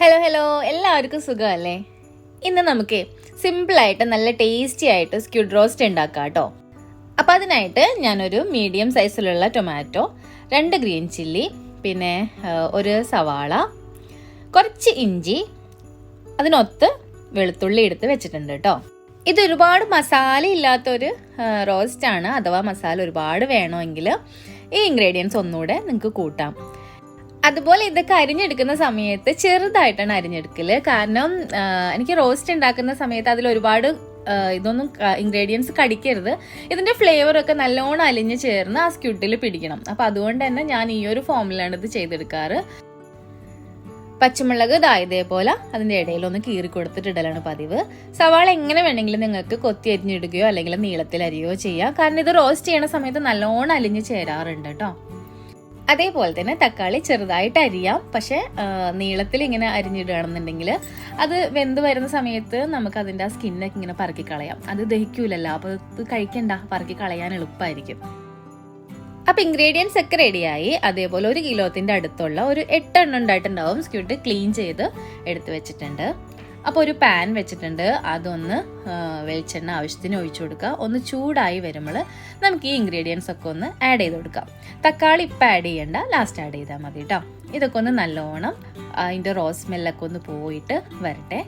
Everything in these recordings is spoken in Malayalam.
ഹലോ എല്ലാവർക്കും സുഖമല്ലേ? ഇന്ന് നമുക്ക് സിമ്പിളായിട്ട് നല്ല ടേസ്റ്റി ആയിട്ട് സ്ക്വിഡ് റോസ്റ്റ് ഉണ്ടാക്കാം കേട്ടോ. അപ്പോൾ അതിനായിട്ട് ഞാനൊരു മീഡിയം സൈസിലുള്ള ടൊമാറ്റോ, 2 ഗ്രീൻ ചില്ലി, പിന്നെ ഒരു സവാള, കുറച്ച് ഇഞ്ചി, അതിനൊത്ത് വെളുത്തുള്ളി എടുത്ത് വെച്ചിട്ടുണ്ട് കേട്ടോ. ഇത് ഒരുപാട് മസാല ഇല്ലാത്തൊരു റോസ്റ്റാണ്. അഥവാ മസാല ഒരുപാട് വേണമെങ്കിൽ ഈ ഇൻഗ്രീഡിയൻസ് ഒന്നുകൂടെ നിങ്ങൾക്ക് കൂട്ടാം. അതുപോലെ ഇതൊക്കെ അരിഞ്ഞെടുക്കുന്ന സമയത്ത് ചെറുതായിട്ടാണ് അരിഞ്ഞെടുക്കല്. കാരണം എനിക്ക് റോസ്റ്റ് ഉണ്ടാക്കുന്ന സമയത്ത് അതിൽ ഒരുപാട് ഇതൊന്നും ഇൻഗ്രീഡിയൻസ് കടിക്കരുത്. ഇതിൻ്റെ ഫ്ലേവറൊക്കെ നല്ലോണം അലിഞ്ഞ് ചേർന്ന് ആ സ്ക്വിഡിൽ പിടിക്കണം. അപ്പോൾ അതുകൊണ്ട് തന്നെ ഞാൻ ഈ ഒരു ഫോമിലാണ് ഇത് ചെയ്തെടുക്കാറ്. പച്ചമുളക് ഇതേപോലെ അതിൻ്റെ ഇടയിലൊന്ന് കീറി കൊടുത്തിട്ടിടലാണ് പതിവ്. സവാള എങ്ങനെ വേണമെങ്കിലും നിങ്ങൾക്ക് കൊത്തി അരിഞ്ഞിടുകയോ അല്ലെങ്കിൽ നീളത്തിൽ അരിയുകയോ ചെയ്യാം. കാരണം ഇത് റോസ്റ്റ് ചെയ്യണ സമയത്ത് നല്ലോണം അലിഞ്ഞ് ചേരാറുണ്ട് കേട്ടോ. അതേപോലെ തന്നെ തക്കാളി ചെറുതായിട്ട് അരിയാം. പക്ഷെ നീളത്തിൽ ഇങ്ങനെ അരിഞ്ഞിടുകയാണെന്നുണ്ടെങ്കിൽ അത് വെന്ത് വരുന്ന സമയത്ത് നമുക്ക് അതിൻ്റെ ആ സ്കിന്നൊക്കെ ഇങ്ങനെ പറക്കി കളയാം. അത് ദഹിക്കൂലല്ലോ, അപ്പോൾ ഇത് കഴിക്കണ്ട, പറക്കി കളയാൻ എളുപ്പമായിരിക്കും. അപ്പോൾ ഇൻഗ്രീഡിയൻസ് ഒക്കെ റെഡിയായി. അതേപോലെ 1 കിലോത്തിൻ്റെ അടുത്തുള്ള ഒരു 8 എണ്ണം ഉണ്ടായിട്ടുണ്ടാവും സ്ക്വിഡ് ക്ലീൻ ചെയ്ത് എടുത്ത് വെച്ചിട്ടുണ്ട്. അപ്പോൾ ഒരു പാൻ വെച്ചിട്ടുണ്ട്. അതൊന്ന് വെളിച്ചെണ്ണ ആവശ്യത്തിന് ഒഴിച്ചു കൊടുക്കുക. ഒന്ന് ചൂടായി വരുമ്പോൾ നമുക്ക് ഈ ഇൻഗ്രീഡിയൻസ് ഒക്കെ ഒന്ന് ആഡ് ചെയ്ത് കൊടുക്കാം. തക്കാളി ഇപ്പം ആഡ് ചെയ്യണ്ട, ലാസ്റ്റ് ആഡ് ചെയ്താൽ മതി കേട്ടോ. ഇതൊക്കെ ഒന്ന് നല്ലോണം അതിൻ്റെ റോസ് സ്മെല്ലൊക്കെ ഒന്ന് പോയിട്ട് വരട്ടെ.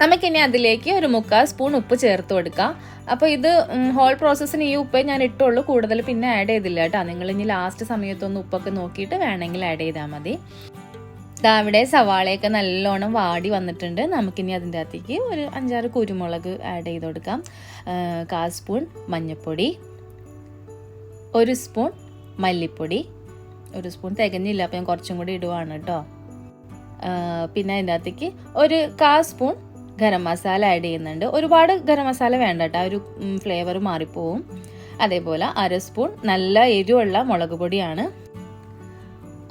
നമുക്കിനി അതിലേക്ക് ഒരു 1/4 സ്പൂൺ ഉപ്പ് ചേർത്ത് കൊടുക്കാം. അപ്പോൾ ഇത് ഹോൾ പ്രോസസ്സിന് ഈ ഉപ്പേ ഞാൻ ഇട്ടുള്ളൂ, കൂടുതൽ പിന്നെ ആഡ് ചെയ്തില്ല കേട്ടോ. നിങ്ങൾ ഇനി ലാസ്റ്റ് സമയത്തൊന്ന് ഉപ്പൊക്കെ നോക്കിയിട്ട് വേണമെങ്കിൽ ആഡ് ചെയ്താൽ മതി. അവിടെ സവാളയൊക്കെ നല്ലോണം വാടി വന്നിട്ടുണ്ട്. നമുക്കിനി അതിൻ്റെ അകത്തേക്ക് ഒരു 5-6 കുരുമുളക് ആഡ് ചെയ്ത് കൊടുക്കാം. 1/4 സ്പൂൺ മഞ്ഞൾപ്പൊടി, 1 സ്പൂൺ മല്ലിപ്പൊടി, 1 സ്പൂൺ തികഞ്ഞില്ല, അപ്പോൾ ഞാൻ കുറച്ചും കൂടി ഇടുവാണ് കേട്ടോ. പിന്നെ അതിൻ്റെ അകത്തേക്ക് ഒരു 1/4 സ്പൂൺ ഗരം മസാല ആഡ് ചെയ്യുന്നുണ്ട്. ഒരുപാട് ഗരം മസാല വേണ്ട കേട്ടോ, ഒരു ഫ്ലേവർ മാറിപ്പോവും. അതേപോലെ 1/2 സ്പൂൺ നല്ല എരിവുള്ള മുളക് പൊടിയാണ്.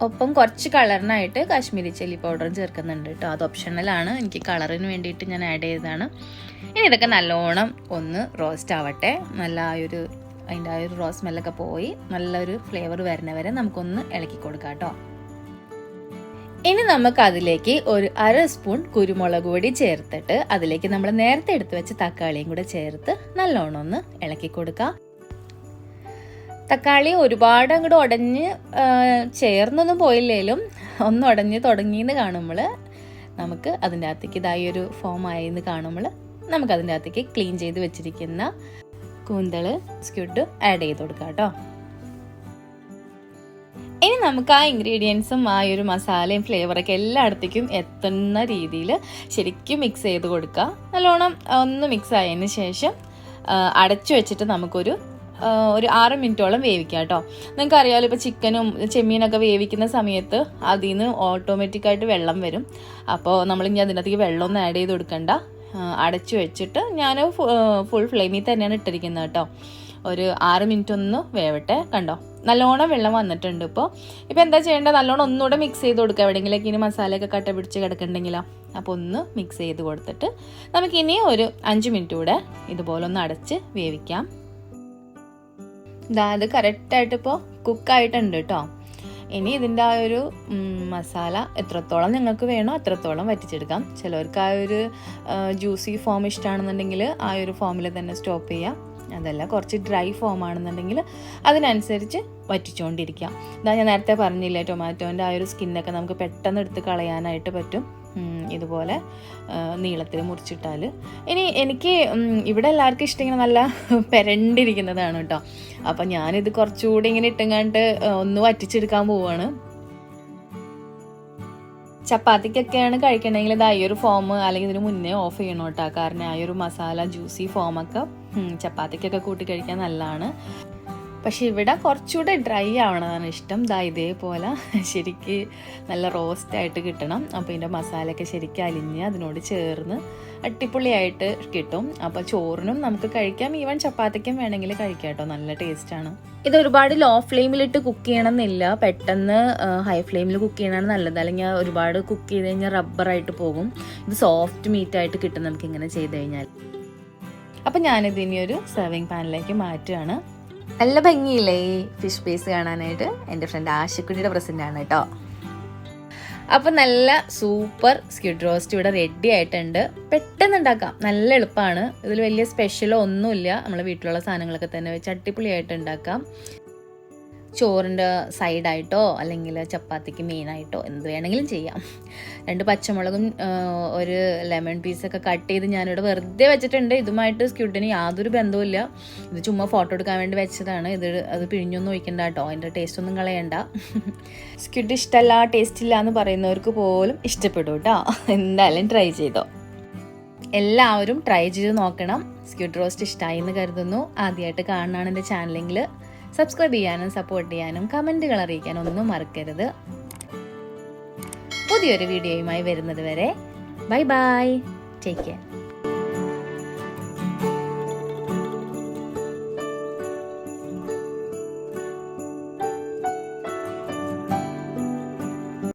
ഒപ്പം കുറച്ച് കളറിനായിട്ട് കാശ്മീരി ചില്ലി പൗഡറും ചേർക്കുന്നുണ്ട് കേട്ടോ. അത് ഓപ്ഷണലാണ്, എനിക്ക് കളറിന് വേണ്ടിയിട്ട് ഞാൻ ആഡ് ചെയ്തതാണ്. ഇനി ഇതൊക്കെ നല്ലോണം ഒന്ന് റോസ്റ്റ് ആവട്ടെ. നല്ല അതിൻ്റെ ആ ഒരു റോസ് സ്മെല്ലൊക്കെ പോയി നല്ലൊരു ഫ്ലേവർ വരുന്നവരെ നമുക്കൊന്ന് ഇളക്കി കൊടുക്കാം കേട്ടോ. ഇനി നമുക്ക് അതിലേക്ക് ഒരു 1/2 സ്പൂൺ കുരുമുളക് പൊടി ചേർത്തിട്ട് അതിലേക്ക് നമ്മൾ നേരത്തെ എടുത്ത് വെച്ച തക്കാളിയും കൂടെ ചേർത്ത് നല്ലോണം ഒന്ന് ഇളക്കി കൊടുക്കാം. തക്കാളി ഒരുപാട് അങ്ങോട്ട് ഉടഞ്ഞ് ചേർന്നൊന്നും പോയില്ലേലും ഒന്ന് ഉടഞ്ഞ് തുടങ്ങിയെന്ന് കാണുമ്പോൾ നമുക്ക് അതിൻ്റെ അകത്തേക്ക് ഇതായി ഒരു ഫോം ആയെന്ന് കാണുമ്പോൾ നമുക്ക് അതിൻ്റെ അകത്തേക്ക് ക്ലീൻ ചെയ്ത് വെച്ചിരിക്കുന്ന കൂന്തൽ സ്ക്വിഡ് ആഡ് ചെയ്ത് കൊടുക്കാം കേട്ടോ. ഇനി നമുക്ക് ആ ഇൻഗ്രീഡിയൻസും ആ ഒരു മസാലയും ഫ്ലേവറൊക്കെ എല്ലായിടത്തേക്കും എത്തുന്ന രീതിയിൽ ശരിക്കും മിക്സ് ചെയ്ത് കൊടുക്കുക. നല്ലോണം ഒന്ന് മിക്സ് ആയതിന് ശേഷം അടച്ചു വെച്ചിട്ട് നമുക്കൊരു 6 മിനിറ്റോളം വേവിക്കാം കേട്ടോ. നിങ്ങൾക്ക് അറിയാമല്ലോ, ഇപ്പോൾ ചിക്കനും ചെമ്മീനൊക്കെ വേവിക്കുന്ന സമയത്ത് അതിൽ നിന്ന് ഓട്ടോമാറ്റിക്കായിട്ട് വെള്ളം വരും. അപ്പോൾ നമ്മളിനി അതിനകത്തേക്ക് വെള്ളമൊന്നും ആഡ് ചെയ്ത് കൊടുക്കണ്ട. അടച്ചു വെച്ചിട്ട് ഞാൻ ഫുൾ ഫ്ലെയിമിൽ തന്നെയാണ് ഇട്ടിരിക്കുന്നത് കേട്ടോ. ഒരു 6 മിനിറ്റ് ഒന്ന് വേവട്ടെ. കണ്ടോ, നല്ലോണം വെള്ളം വന്നിട്ടുണ്ട്. ഇപ്പോൾ എന്താ ചെയ്യേണ്ടത്, നല്ലോണം ഒന്നുകൂടെ മിക്സ് ചെയ്ത് കൊടുക്കുക. എവിടെയെങ്കിലൊക്കെ ഇനി മസാലയൊക്കെ കട്ട പിടിച്ച് കിടക്കുന്നുണ്ടെങ്കിലോ, അപ്പോൾ ഒന്ന് മിക്സ് ചെയ്ത് കൊടുത്തിട്ട് നമുക്കിനി ഒരു 5 മിനിറ്റ് കൂടെ ഇതുപോലെ ഒന്ന് അടച്ച് വേവിക്കാം. അത് കറക്റ്റായിട്ട് ഇപ്പോൾ കുക്കായിട്ടുണ്ട് കേട്ടോ. ഇനി ഇതിൻ്റെ ആ ഒരു മസാല എത്രത്തോളം നിങ്ങൾക്ക് വേണോ അത്രത്തോളം വറ്റിച്ചെടുക്കാം. ചിലവർക്ക് ആ ഒരു ജ്യൂസി ഫോം ഇഷ്ടമാണെന്നുണ്ടെങ്കിൽ ആ ഒരു ഫോമിൽ തന്നെ സ്റ്റോപ്പ് ചെയ്യാം. അതല്ല കുറച്ച് ഡ്രൈ ഫോം ആണെന്നുണ്ടെങ്കിൽ അതിനനുസരിച്ച് വറ്റിച്ചുകൊണ്ടിരിക്കാം. ഞാൻ നേരത്തെ പറഞ്ഞില്ലേ, ടൊമാറ്റോൻ്റെ ആ ഒരു സ്കിന്നൊക്കെ നമുക്ക് പെട്ടെന്ന് എടുത്ത് കളയാനായിട്ട് പറ്റും ഇതുപോലെ നീളത്തിൽ മുറിച്ചിട്ടാൽ. ഇനി എനിക്ക് ഇവിടെ എല്ലാവർക്കും ഇഷ്ടം ഇങ്ങനെ നല്ല പെരണ്ടിരിക്കുന്നതാണ് കേട്ടോ. അപ്പം ഞാനിത് കുറച്ചുകൂടി ഇങ്ങനെ ഇട്ടുങ്ങാണ്ട് ഒന്ന് വറ്റിച്ചെടുക്കാൻ പോവുകയാണ്. ചപ്പാത്തിക്കൊക്കെയാണ് കഴിക്കണമെങ്കിൽ ഇത് ഈ ഒരു ഫോം അല്ലെങ്കിൽ ഇതിന് മുന്നേ ഓഫ് ചെയ്യണം കേട്ടോ. കാരണം ആ ഒരു മസാല ജ്യൂസി ഫോമൊക്കെ ചപ്പാത്തിക്കൊക്കെ കൂട്ടി കഴിക്കാൻ നല്ലതാണ്. പക്ഷെ ഇവിടെ കുറച്ചുകൂടെ ഡ്രൈ ആവണതാണ് ഇഷ്ടം. ഇതേപോലെ ശരിക്ക് നല്ല റോസ്റ്റായിട്ട് കിട്ടണം. അപ്പോൾ ഇതിൻ്റെ മസാലയൊക്കെ ശരിക്കും അലിഞ്ഞ് അതിനോട് ചേർന്ന് അടിപൊളിയായിട്ട് കിട്ടും. അപ്പോൾ ചോറിനും നമുക്ക് കഴിക്കാം, ഈവൻ ചപ്പാത്തിക്കും വേണമെങ്കിൽ കഴിക്കാം കേട്ടോ. നല്ല ടേസ്റ്റാണ്. ഇത് ഒരുപാട് ലോ ഫ്ലെയിമിലിട്ട് കുക്ക് ചെയ്യണം എന്നില്ല, പെട്ടെന്ന് ഹൈ ഫ്ലെയിമിൽ കുക്ക് ചെയ്യണമാണ് നല്ലത്. അല്ലെങ്കിൽ ഒരുപാട് കുക്ക് ചെയ്ത് കഴിഞ്ഞാൽ റബ്ബറായിട്ട് പോകും. ഇത് സോഫ്റ്റ് മീറ്റായിട്ട് കിട്ടും നമുക്കിങ്ങനെ ചെയ്ത് കഴിഞ്ഞാൽ. അപ്പം ഞാനിതിനി ഒരു സെർവിങ് പാനിലേക്ക് മാറ്റുകയാണ്. നല്ല ഭംഗിയില്ലേ ഈ ഫിഷ് പീസ് കാണാനായിട്ട്? എൻ്റെ ഫ്രണ്ട് ആശക്കുട്ടിയുടെ പ്രസൻ്റ് ആണ് കേട്ടോ. അപ്പം നല്ല സൂപ്പർ സ്ക്വിഡ് റോസ്റ്റ് ഇവിടെ റെഡി ആയിട്ടുണ്ട്. പെട്ടെന്ന് ഉണ്ടാക്കാം, നല്ല എളുപ്പമാണ്. ഇതിൽ വലിയ സ്പെഷ്യലോ ഒന്നുമില്ല, നമ്മളെ വീട്ടിലുള്ള സാധനങ്ങളൊക്കെ തന്നെ വെച്ച് അടിപൊളിയായിട്ട് ഉണ്ടാക്കാം. ചോറിൻ്റെ സൈഡായിട്ടോ അല്ലെങ്കിൽ ചപ്പാത്തിക്ക് മെയിനായിട്ടോ എന്ത് വേണമെങ്കിലും ചെയ്യാം. 2 പച്ചമുളകും ഒരു ലെമൺ പീസൊക്കെ കട്ട് ചെയ്ത് ഞാനിവിടെ വെറുതെ വെച്ചിട്ടുണ്ട്. ഇതുമായിട്ട് സ്ക്വിഡിന് യാതൊരു ബന്ധവുമില്ല. ഇത് ചുമ്മാ ഫോട്ടോ എടുക്കാൻ വേണ്ടി വെച്ചതാണ്. അത് പിഴിഞ്ഞൊന്നും ഒഴിക്കണ്ട കേട്ടോ, അതിൻ്റെ ടേസ്റ്റ് ഒന്നും കളയണ്ട. സ്ക്വിഡ് ഇഷ്ടമല്ല, ടേസ്റ്റ് ഇല്ല എന്ന് പറയുന്നവർക്ക് പോലും ഇഷ്ടപ്പെടും കേട്ടോ. എന്തായാലും ട്രൈ ചെയ്തോ. എല്ലാവരും ട്രൈ ചെയ്ത് നോക്കണം. സ്ക്വിഡ് റോസ്റ്റ് ഇഷ്ടമായി എന്ന് കരുതുന്നു. ആദ്യമായിട്ട് കാണുന്നതാണ് എൻ്റെ ചാനലെങ്കിൽ സബ്സ്ക്രൈബ് ചെയ്യാനും സപ്പോർട്ട് ചെയ്യാനും കമൻറ്റുകൾ അറിയിക്കാനും ഒന്നും മറക്കരുത്. പുതിയൊരു വീഡിയോയുമായി വരുന്നത് വരെ ബൈ ബൈ, ടേക്ക് കെയർ.